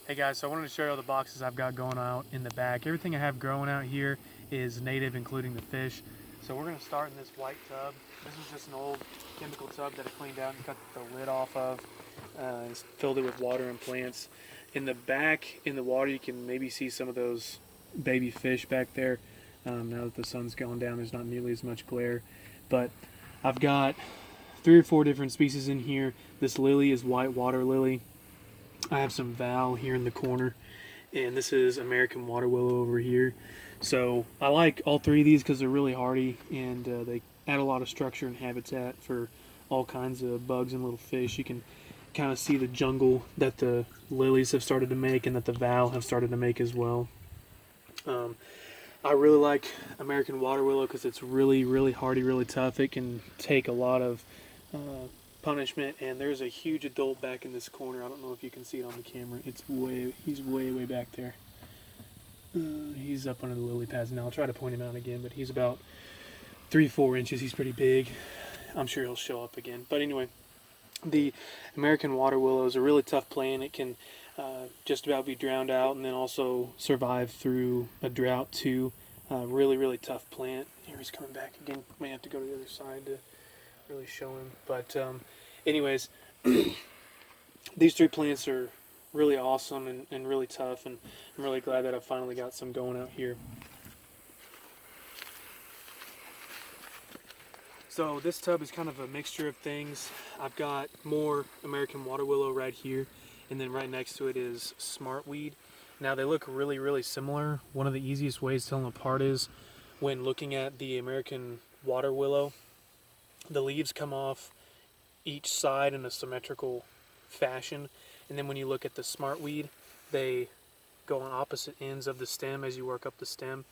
Hey guys, so I wanted to show you all the boxes I've got going out in the back. Everything I have growing out here is native, including the fish. So we're going to start in this white tub. This is just an old chemical tub that I cleaned out and cut the lid off of and filled it with water and plants. In the back, in the water, you can maybe see some of those baby fish back there. Now that the sun's gone down, there's not nearly as much glare. But I've got 3 or 4 different species in here. This lily is white water lily. I have some Val here in the corner, and this is American water willow over here. So I like all 3 of these because they're really hardy, and they add a lot of structure and habitat for all kinds of bugs and little fish. You can kind of see the jungle that the lilies have started to make and that the Val have started to make as well. I really like American water willow because it's really, really hardy, really tough. It can take a lot of punishment, and there's a huge adult back in this corner. I don't know if you can see it on the camera. He's way back there. He's up under the lily pads now. I'll try to point him out again, but he's about 3-4 inches. He's pretty big. I'm sure he'll show up again. But anyway, the American water willow is a really tough plant. It can just about be drowned out and then also survive through a drought too. Really tough plant. Here he's coming back again. May have to go to the other side to really show him. But anyways, these 3 plants are really awesome and really tough, and I'm really glad that I finally got some going out here. So this tub is kind of a mixture of things. I've got more American water willow right here, and then right next to it is smartweed. Now they look really similar. One of the easiest ways to tell them apart is when looking at the American water willow, the leaves come off each side in a symmetrical fashion, and then when you look at the smartweed, they go on opposite ends of the stem as you work up the stem.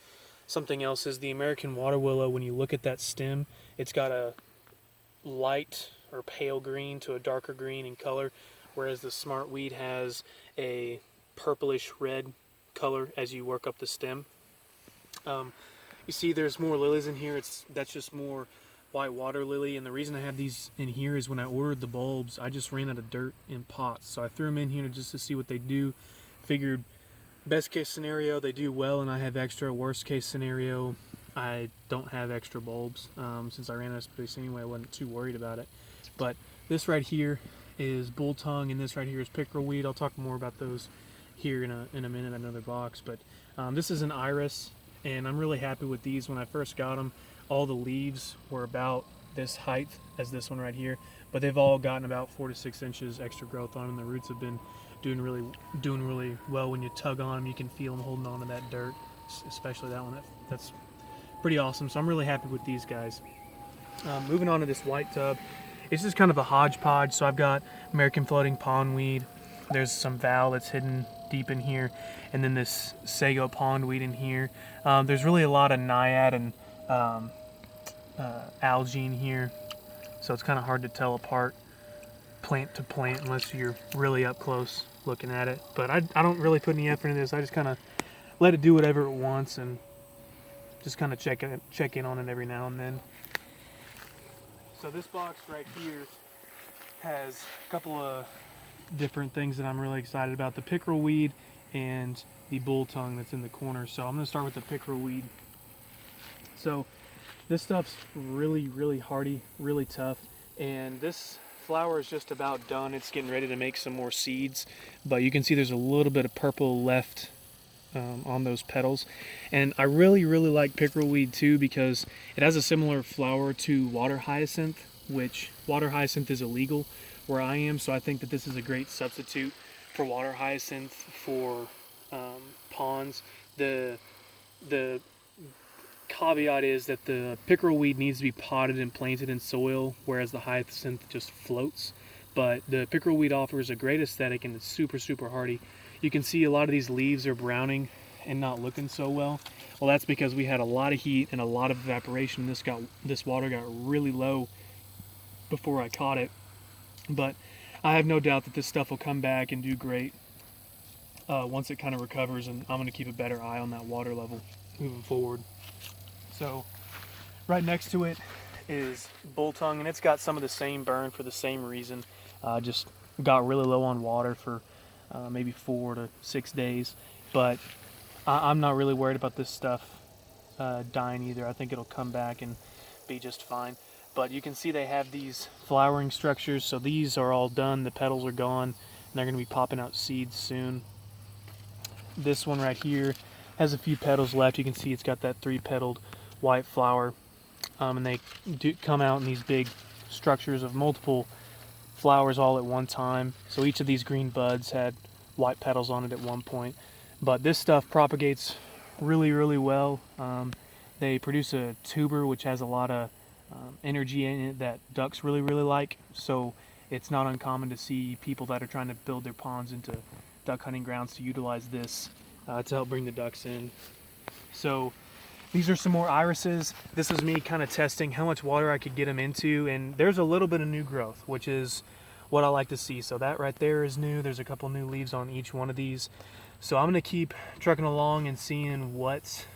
Something else is the American water willow. When you look at that stem, it's got a light or pale green to a darker green in color, whereas the smartweed has a purplish red color as you work up the stem. You see there's more lilies in here. That's just more white water lily, and the reason I have these in here is when I ordered the bulbs, I just ran out of dirt in pots, so I threw them in here just to see what they do. Figured best case scenario they do well and I have extra. Worst case scenario I don't have extra bulbs. Since I ran out of space anyway, I wasn't too worried about it. But this right here is bull tongue, and this right here is pickerel weed. I'll talk more about those here in a minute, another box. But this is an iris, and I'm really happy with these. When I first got them, all the leaves were about this height as this one right here, but they've all gotten about 4 to 6 inches extra growth on them. The roots have been doing really well. When you tug on them, you can feel them holding on to that dirt, especially that one. That's pretty awesome. So I'm really happy with these guys. Moving on to this white tub, it's just kind of a hodgepodge. So I've got American floating pondweed. There's some Val that's hidden deep in here, and then this sago pondweed in here. There's really a lot of naiad and algae in here, so it's kind of hard to tell apart plant to plant unless you're really up close looking at it. But I don't really put any effort into this. I just kind of let it do whatever it wants and just kind of check in on it every now and then. So this box right here has a couple of different things that I'm really excited about: the pickerel weed and the bull tongue that's in the corner. So I'm going to start with the pickerel weed. So this stuff's really hardy, really tough, and this flower is just about done. It's getting ready to make some more seeds, but you can see there's a little bit of purple left on those petals. And I really like pickerel weed too because it has a similar flower to water hyacinth, which water hyacinth is illegal where I am, so I think that this is a great substitute for water hyacinth for ponds. The caveat is that the pickerel weed needs to be potted and planted in soil, whereas the hyacinth just floats. But the pickerel weed offers a great aesthetic, and it's super hardy. You can see a lot of these leaves are browning and not looking so well. Well, that's because we had a lot of heat and a lot of evaporation. This water got really low before I caught it. But I have no doubt that this stuff will come back and do great once it kind of recovers, and I'm going to keep a better eye on that water level moving forward. So right next to it is bull tongue, and it's got some of the same burn for the same reason. Just got really low on water for maybe 4 to 6 days. But I'm not really worried about this stuff dying either. I think it'll come back and be just fine. But you can see they have these flowering structures, so these are all done. The petals are gone, and they're going to be popping out seeds soon. This one right here has a few petals left. You can see it's got that 3-petaled white flower, and they do come out in these big structures of multiple flowers all at one time. So each of these green buds had white petals on it at one point. But this stuff propagates really, really well. They produce a tuber which has a lot of energy in it that ducks really, really like. So it's not uncommon to see people that are trying to build their ponds into duck hunting grounds to utilize this to help bring the ducks in. So these are some more irises. This is me kind of testing how much water I could get them into, and there's a little bit of new growth, which is what I like to see. So that right there is new. There's a couple new leaves on each one of these. So I'm gonna keep trucking along and seeing what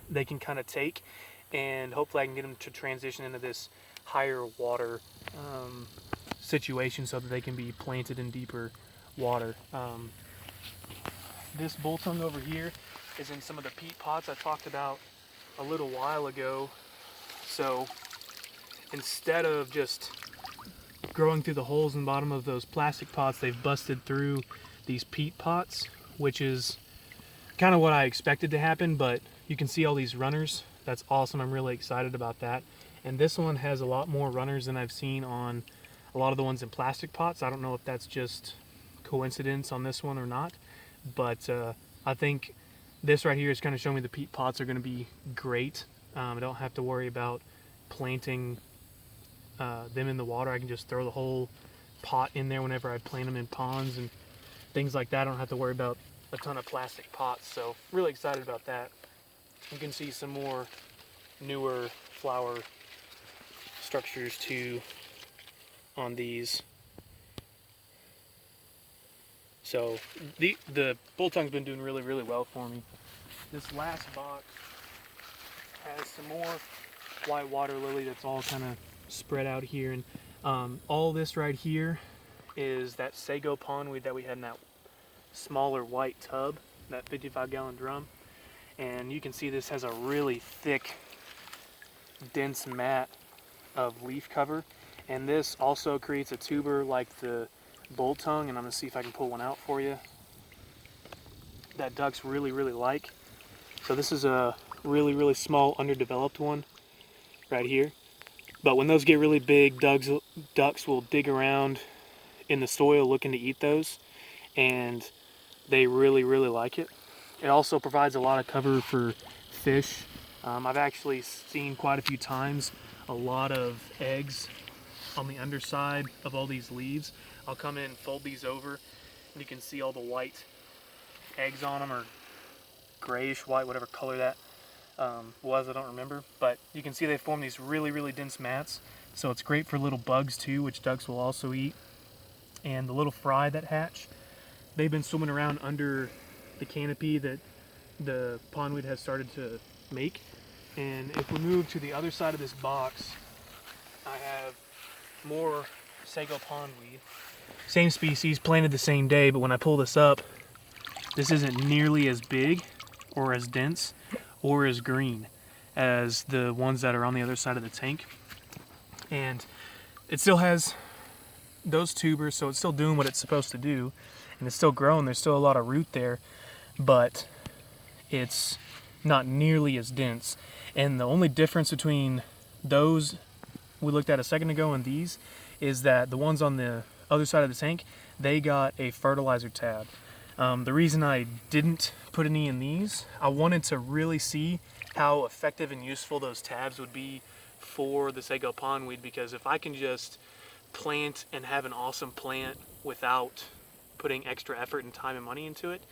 they can kind of take, and hopefully I can get them to transition into this higher water situation so that they can be planted in deeper water. This bull tongue over here is in some of the peat pots I talked about a little while ago. So instead of just growing through the holes in the bottom of those plastic pots, they've busted through these peat pots, which is kind of what I expected to happen. But you can see all these runners. That's awesome. I'm really excited about that. And this one has a lot more runners than I've seen on a lot of the ones in plastic pots. I don't know if that's just coincidence on this one or not, but I think this right here is kind of showing me the peat pots are going to be great. I don't have to worry about planting them in the water. I can just throw the whole pot in there whenever I plant them in ponds and things like that. I don't have to worry about a ton of plastic pots. So really excited about that. You can see some more newer flower structures too on these. So the bull tongue's been doing really, really well for me. This last box has some more white water lily that's all kind of spread out here, and all this right here is that sago pondweed that we had in that smaller white tub, that 55-gallon drum. And you can see this has a really thick, dense mat of leaf cover, and this also creates a tuber like the bull tongue, and I'm gonna see if I can pull one out for you, that ducks really, really like. So this is a really, really small underdeveloped one right here, but when those get really big, ducks will dig around in the soil looking to eat those, and they really, really like it. It also provides a lot of cover for fish. I've actually seen quite a few times a lot of eggs on the underside of all these leaves. I'll come in and fold these over, and you can see all the white eggs on them, or grayish white, whatever color that was, I don't remember. But you can see they form these really, really dense mats. So it's great for little bugs too, which ducks will also eat. And the little fry that hatch, they've been swimming around under the canopy that the pondweed has started to make. And if we move to the other side of this box, I have more sago pondweed. Same species, planted the same day, but when I pull this up, this isn't nearly as big or as dense or as green as the ones that are on the other side of the tank. And it still has those tubers, so it's still doing what it's supposed to do, and it's still growing. There's still a lot of root there, but it's not nearly as dense. And the only difference between those we looked at a second ago and these is that the ones on the other side of the tank, they got a fertilizer tab. The reason I didn't put any in these, I wanted to really see how effective and useful those tabs would be for the sago pondweed, because if I can just plant and have an awesome plant without putting extra effort and time and money into it,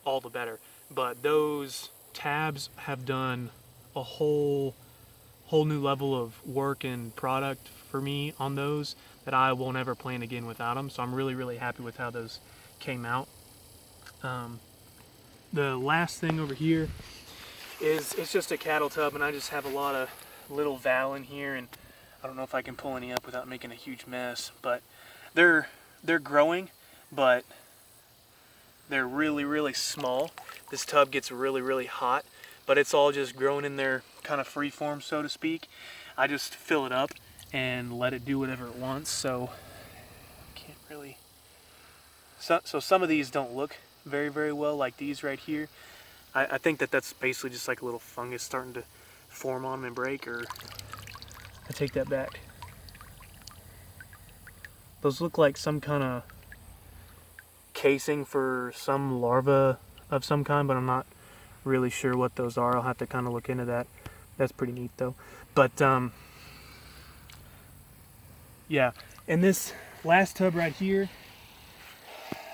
all the better. But those tabs have done a whole new level of work and product for me on those that I won't ever plant again without them. So I'm really, really happy with how those came out. The last thing over here is, it's just a cattle tub, and I just have a lot of little val in here, and I don't know if I can pull any up without making a huge mess, but they're growing, but they're really, really small. This tub gets really, really hot, but it's all just growing in their kind of free form, so to speak. I just fill it up and let it do whatever it wants. So can't really. So some of these don't look very, very well, like these right here. I think that's basically just like a little fungus starting to form on them and break, or I take that back. Those look like some kind of casing for some larva of some kind, but I'm not really sure what those are. I'll have to kind of look into that. That's pretty neat though. But yeah, and this last tub right here,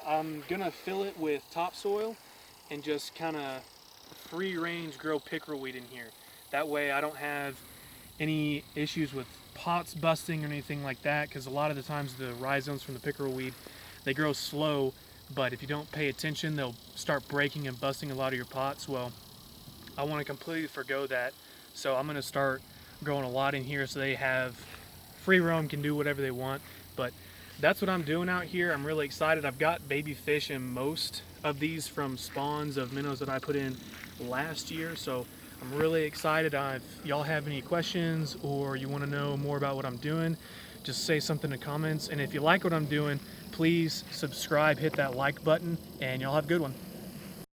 I'm gonna fill it with topsoil and just kind of free range grow pickerelweed in here. That way I don't have any issues with pots busting or anything like that, because a lot of the times the rhizomes from the pickerelweed, they grow slow, but if you don't pay attention, they'll start breaking and busting a lot of your pots. Well, I want to completely forgo that, so I'm going to start growing a lot in here so they have free roam, can do whatever they want. But that's what I'm doing out here. I'm really excited. I've got baby fish in most of these from spawns of minnows that I put in last year, so I'm really excited. If y'all have any questions or you want to know more about what I'm doing, just say something in the comments. And if you like what I'm doing, please subscribe, hit that like button, and y'all have a good one.